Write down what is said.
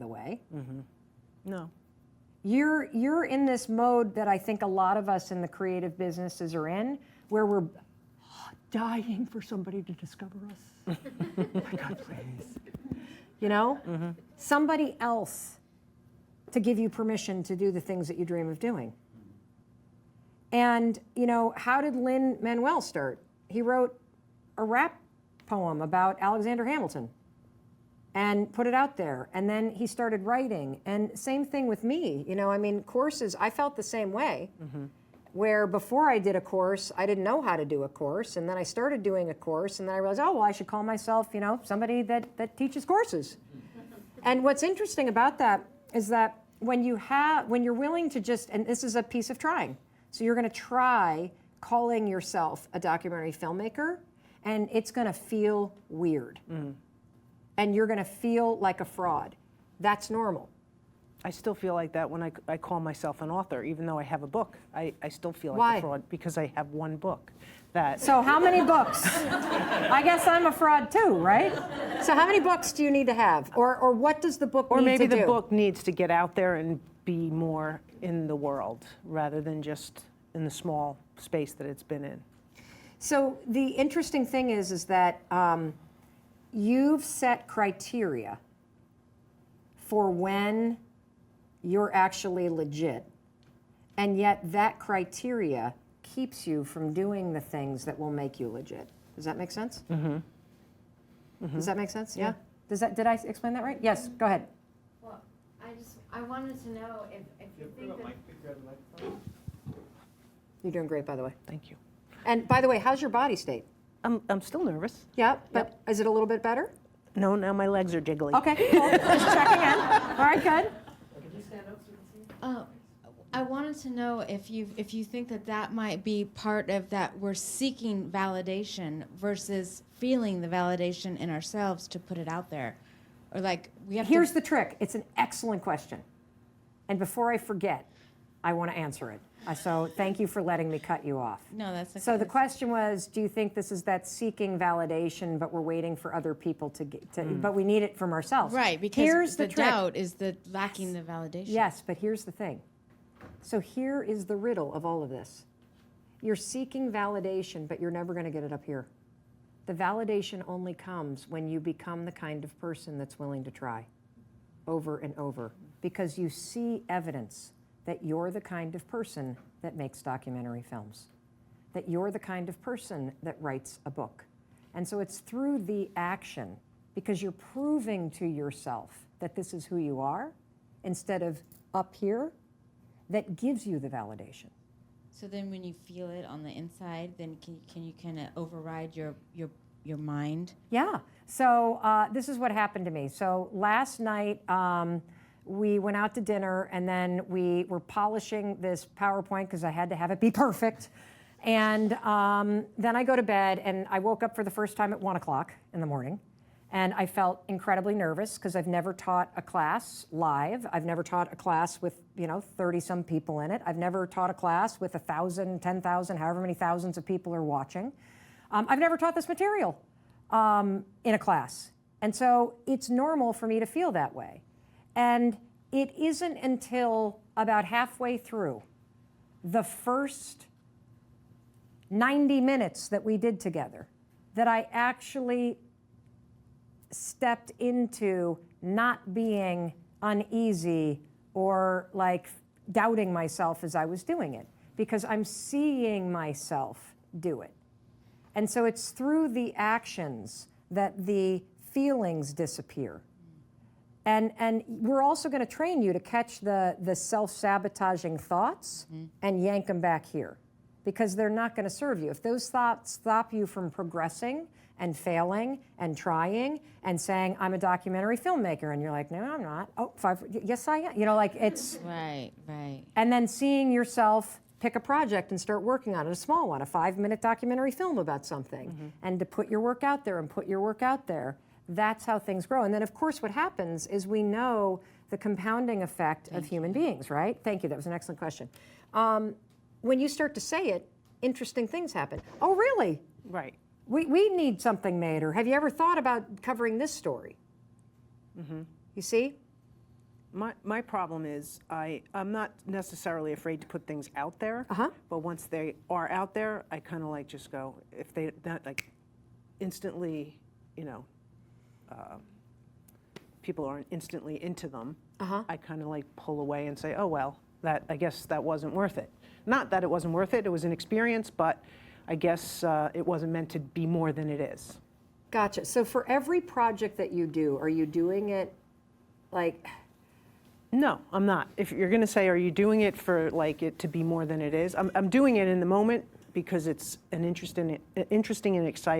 the way. No. You're in this mode that I think a lot of us in the creative businesses are in, where we're dying for somebody to discover us. My God, please. You know? Somebody else to give you permission to do the things that you dream of doing. And, you know, how did Lin-Manuel start? He wrote a rap poem about Alexander Hamilton and put it out there. And then he started writing. And same thing with me. You know, I mean, courses, I felt the same way. Where before I did a course, I didn't know how to do a course. And then I started doing a course. And then I realized, oh, well, I should call myself, you know, somebody that teaches courses. And what's interesting about that is that when you're willing to just, and this is a piece of trying. So you're going to try calling yourself a documentary filmmaker, and it's going to feel weird. And you're going to feel like a fraud. That's normal. I still feel like that when I call myself an author, even though I have a book. I still feel like Why? a fraud because I have one book. So how many books? I guess I'm a fraud too, right? So how many books do you need to have? Or what does the book need to do? Or maybe the book needs to get out there and be more in the world rather than just in the small space that it's been in. So the interesting thing is that you've set criteria for when you're actually legit, and yet that criteria keeps you from doing the things that will make you legit. Does that make sense? Does that make sense? Yeah. Did I explain that right? Yes. Go ahead. Well, I wanted to know if you think that. You're doing great, by the way. Thank you. And by the way, how's your body state? I'm still nervous. Yeah, but is it a little bit better? No, now my legs are jiggly. Okay, cool. Just checking in. All right, good. Could you stand up so you can see? I wanted to know if you think that might be part of that we're seeking validation versus feeling the validation in ourselves to put it out there, or like we have. Here's the trick. It's an excellent question, and before I forget, I want to answer it. So thank you for letting me cut you off. No, that's okay. So the question was, do you think this is that seeking validation, but we're waiting for other people to get to, but we need it from ourselves? Right, because here's the trick. doubt is the lacking the validation. Yes, but here's the thing. So here is the riddle of all of this. You're seeking validation, but you're never going to get it up here. The validation only comes when you become the kind of person that's willing to try over and over, because you see evidence that you're the kind of person that makes documentary films, that you're the kind of person that writes a book. And so it's through the action, because you're proving to yourself that this is who you are, instead of up here, that gives you the validation. So then when you feel it on the inside, then can you kind of override your mind? Yeah. So this is what happened to me. So last night, we went out to dinner, and then we were polishing this PowerPoint because I had to have it be perfect. And then I go to bed, and I woke up for the first time at 1 o'clock in the morning. And I felt incredibly nervous because I've never taught a class live. I've never taught a class with, 30-some people in it. I've never taught a class with 1,000, 10,000, however many thousands of people are watching. I've never taught this material in a class. And so it's normal for me to feel that way. And it isn't until about halfway through the first 90 minutes that we did together that I actually stepped into not being uneasy or like doubting myself as I was doing it, because I'm seeing myself do it. And so it's through the actions that the feelings disappear. And we're also going to train you to catch the self-sabotaging thoughts and yank them back here, because they're not going to serve you. If those thoughts stop you from progressing and failing and trying and saying, I'm a documentary filmmaker, and you're like, no, I'm not. Oh, yes, I am. It's... Right. And then seeing yourself pick a project and start working on it, a small one, a 5-minute documentary film about something, and to put your work out there and put your work out there. That's how things grow. And then, of course, what happens is we know the compounding effect of human beings, right? Thank you. That was an excellent question. When you start to say it, interesting things happen. Oh, really? Right. We need something made. Or have you ever thought about covering this story? You see? My problem is I'm not necessarily afraid to put things out there, but once they are out there, I kind of like just go, if they not like instantly, you know, people aren't instantly into them, I kind of like pull away and say, oh well, I guess that wasn't worth it. Not that it wasn't worth it, it was an experience, but I guess it wasn't meant to be more than it is. Gotcha. So for every project that you do, are you doing it like... No, I'm not. If you're going to say, are you doing it for like it to be more than it is? I'm doing it in the moment because it's an interesting and exciting